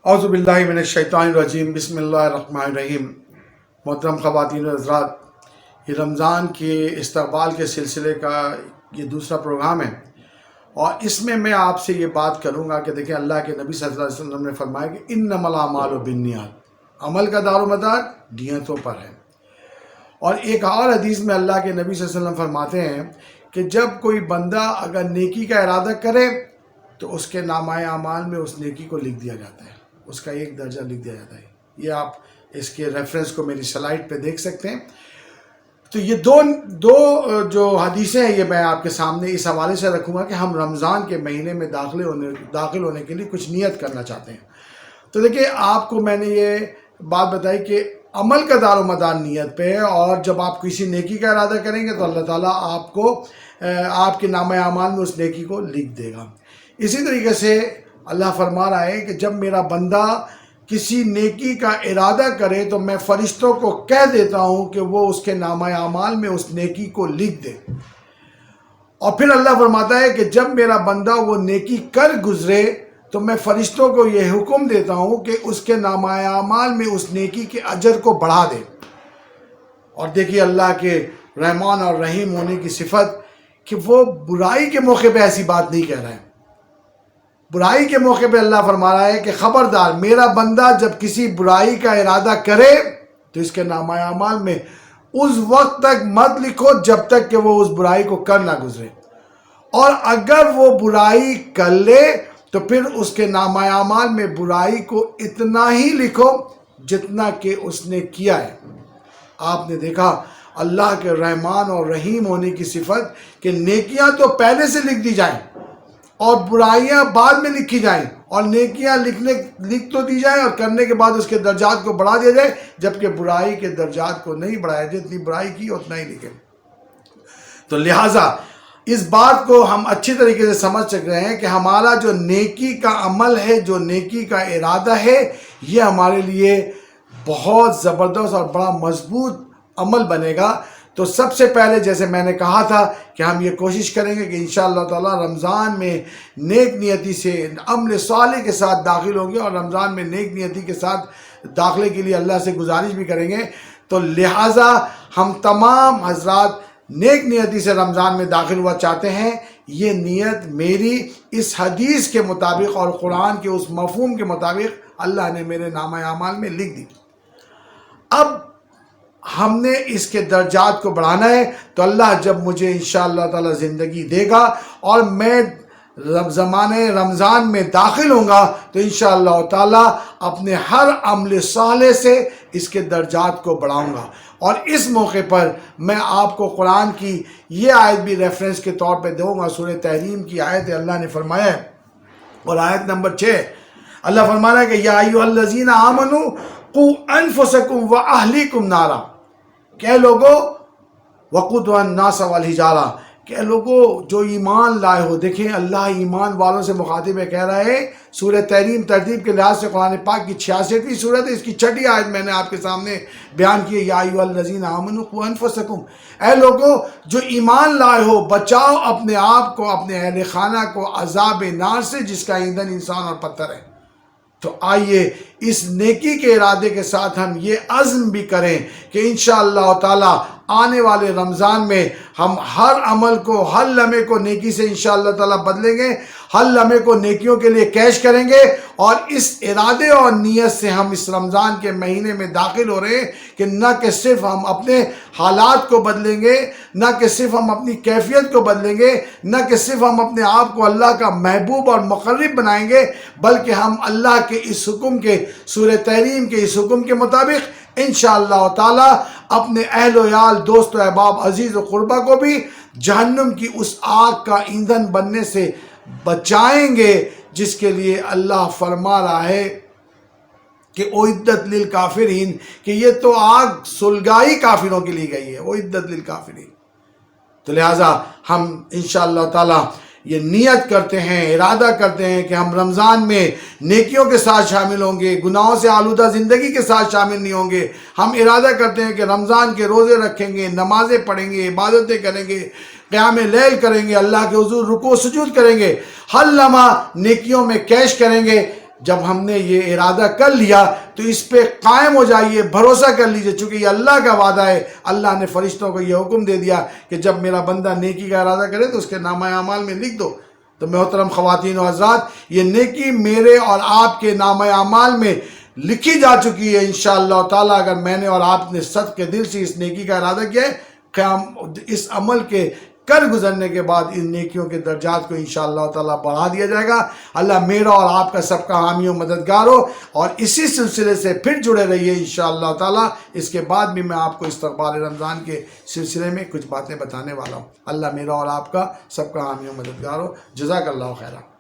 اعوذ باللہ من الشیطان الرجیم، بسم اللہ الرحمن الرحیم۔ محترم خواتین و حضرات، یہ رمضان کے استقبال کے سلسلے کا یہ دوسرا پروگرام ہے، اور اس میں آپ سے یہ بات کروں گا کہ دیکھیں، اللہ کے نبی صلی اللہ علیہ وسلم نے فرمایا کہ انما الاعمال بالنیات، عمل کا دار و مدار نیتوں پر ہے۔ اور ایک اور حدیث میں اللہ کے نبی صلی اللہ علیہ وسلم فرماتے ہیں کہ جب کوئی بندہ اگر نیکی کا ارادہ کرے تو اس کے نامہ اعمال میں اس نیکی کو لکھ دیا جاتا ہے، اس کا ایک درجہ لکھ دیا جاتا ہے۔ یہ آپ اس کے ریفرنس کو میری سلائڈ پہ دیکھ سکتے ہیں۔ تو یہ دو جو حدیثیں ہیں، یہ میں آپ کے سامنے اس حوالے سے رکھوں گا کہ ہم رمضان کے مہینے میں داخل ہونے کے لیے کچھ نیت کرنا چاہتے ہیں۔ تو دیکھیں، آپ کو میں نے یہ بات بتائی کہ عمل کا دار و مدار نیت پہ ہے، اور جب آپ کسی نیکی کا ارادہ کریں گے تو اللہ تعالیٰ آپ کو آپ کے نامہ اعمال میں اس نیکی کو لکھ دے گا۔ اسی طریقے سے اللہ فرما رہا ہے کہ جب میرا بندہ کسی نیکی کا ارادہ کرے تو میں فرشتوں کو کہہ دیتا ہوں کہ وہ اس کے نامہ اعمال میں اس نیکی کو لکھ دے۔ اور پھر اللہ فرماتا ہے کہ جب میرا بندہ وہ نیکی کر گزرے تو میں فرشتوں کو یہ حکم دیتا ہوں کہ اس کے نامہ اعمال میں اس نیکی کے اجر کو بڑھا دے۔ اور دیکھیے اللہ کے رحمان اور رحیم ہونے کی صفت کہ وہ برائی کے موقع پہ ایسی بات نہیں کہہ رہا ہے۔ برائی کے موقع پہ اللہ فرما رہا ہے کہ خبردار، میرا بندہ جب کسی برائی کا ارادہ کرے تو اس کے نامہ اعمال میں اس وقت تک مت لکھو جب تک کہ وہ اس برائی کو کر نہ گزرے، اور اگر وہ برائی کر لے تو پھر اس کے نامہ اعمال میں برائی کو اتنا ہی لکھو جتنا کہ اس نے کیا ہے۔ آپ نے دیکھا اللہ کے رحمان اور رحیم ہونے کی صفت کہ نیکیاں تو پہلے سے لکھ دی جائیں اور برائیاں بعد میں لکھی جائیں، اور نیکیاں لکھ تو دی جائیں اور کرنے کے بعد اس کے درجات کو بڑھا دیا جائے، جبکہ برائی کے درجات کو نہیں بڑھایا، جتنی برائی کی اتنا ہی لکھے۔ تو لہٰذا اس بات کو ہم اچھی طریقے سے سمجھ سک رہے ہیں کہ ہمارا جو نیکی کا عمل ہے، جو نیکی کا ارادہ ہے، یہ ہمارے لیے بہت زبردست اور بڑا مضبوط عمل بنے گا۔ تو سب سے پہلے جیسے میں نے کہا تھا کہ ہم یہ کوشش کریں گے کہ انشاءاللہ تعالی رمضان میں نیک نیتی سے عمل صالح کے ساتھ داخل ہوں گے، اور رمضان میں نیک نیتی کے ساتھ داخلے کے لیے اللہ سے گزارش بھی کریں گے۔ تو لہٰذا ہم تمام حضرات نیک نیتی سے رمضان میں داخل ہوا چاہتے ہیں۔ یہ نیت میری اس حدیث کے مطابق اور قرآن کے اس مفہوم کے مطابق اللہ نے میرے نامہ اعمال میں لکھ دی۔ اب ہم نے اس کے درجات کو بڑھانا ہے، تو اللہ جب مجھے انشاءاللہ تعالی زندگی دے گا اور میں زمانے رمضان میں داخل ہوں گا تو انشاءاللہ تعالی اپنے ہر عمل صالح سے اس کے درجات کو بڑھاؤں گا۔ اور اس موقع پر میں آپ کو قرآن کی یہ آیت بھی ریفرنس کے طور پہ دوں گا۔ سورہ تحریم کی آیت ہے، اللہ نے فرمایا ہے، اور آیت نمبر 6 اللہ فرما رہا ہے کہ یا ایھا الذین آمنوا قوا انفسکم واہلیکم نارا، کہ لوگو وقودھا الناس والحجارہ، کہ لوگو جو ایمان لائے ہو۔ دیکھیں اللہ ایمان والوں سے مخاطب ہے، کہہ رہا ہے سورہ تحریم ترتیب کے لحاظ سے قرآن پاک کی 66ویں صورت ہے، اس کی 6ٹھی آیت میں نے آپ کے سامنے بیان کی ہے، یا ایھا الذین آمنوا قوا انفسکم، اے لوگو جو ایمان لائے ہو، بچاؤ اپنے آپ کو، اپنے اہل خانہ کو عذاب نار سے جس کا ایندھن انسان اور پتھر ہے۔ تو آئیے اس نیکی کے ارادے کے ساتھ ہم یہ عزم بھی کریں کہ انشاءاللہ تعالی آنے والے رمضان میں ہم ہر عمل کو، ہر لمحے کو نیکی سے انشاءاللہ تعالی بدلیں گے، ہر لمحے کو نیکیوں کے لیے کیش کریں گے، اور اس ارادے اور نیت سے ہم اس رمضان کے مہینے میں داخل ہو رہے ہیں کہ نہ کہ صرف ہم اپنے حالات کو بدلیں گے، نہ کہ صرف ہم اپنی کیفیت کو بدلیں گے، نہ کہ صرف ہم اپنے آپ کو اللہ کا محبوب اور مقرب بنائیں گے، بلکہ ہم اللہ کے اس حکم کے، سورہ تحریم کے اس حکم کے مطابق انشاءاللہ تعالی اپنے اہل و عیال، دوست و احباب، عزیز و قربا کو بھی جہنم کی اس آگ کا ایندھن بننے سے بچائیں گے، جس کے لیے اللہ فرما رہا ہے کہ اعدت للکافرین، کہ یہ تو آگ سلگائی کافروں کے لیے گئی ہے، اعدت للکافرین۔ تو لہٰذا ہم انشاءاللہ تعالی یہ نیت کرتے ہیں، ارادہ کرتے ہیں کہ ہم رمضان میں نیکیوں کے ساتھ شامل ہوں گے، گناہوں سے آلودہ زندگی کے ساتھ شامل نہیں ہوں گے۔ ہم ارادہ کرتے ہیں کہ رمضان کے روزے رکھیں گے، نمازیں پڑھیں گے، عبادتیں کریں گے، قیام لیل کریں گے، اللہ کے حضور رکوع سجود کریں گے، ہر لمحہ نیکیوں میں کیش کریں گے۔ جب ہم نے یہ ارادہ کر لیا تو اس پہ قائم ہو جائیے، بھروسہ کر لیجئے، چونکہ یہ اللہ کا وعدہ ہے۔ اللہ نے فرشتوں کو یہ حکم دے دیا کہ جب میرا بندہ نیکی کا ارادہ کرے تو اس کے نامہ اعمال میں لکھ دو۔ تو محترم خواتین و حضرات، یہ نیکی میرے اور آپ کے نامہ اعمال میں لکھی جا چکی ہے انشاءاللہ تعالیٰ۔ اگر میں نے اور آپ نے صدق کے دل سے اس نیکی کا ارادہ کیا ہے، قیام اس عمل کے کر گزرنے کے بعد ان نیکیوں کے درجات کو انشاءاللہ تعالیٰ بڑھا دیا جائے گا۔ اللہ میرا اور آپ کا سب کا حامی و مددگار ہو، اور اسی سلسلے سے پھر جڑے رہیے انشاءاللہ تعالیٰ۔ اس کے بعد بھی میں آپ کو استقبال رمضان کے سلسلے میں کچھ باتیں بتانے والا ہوں۔ اللہ میرا اور آپ کا سب کا حامی و مددگار ہو۔ جزاک اللہ خیرہ۔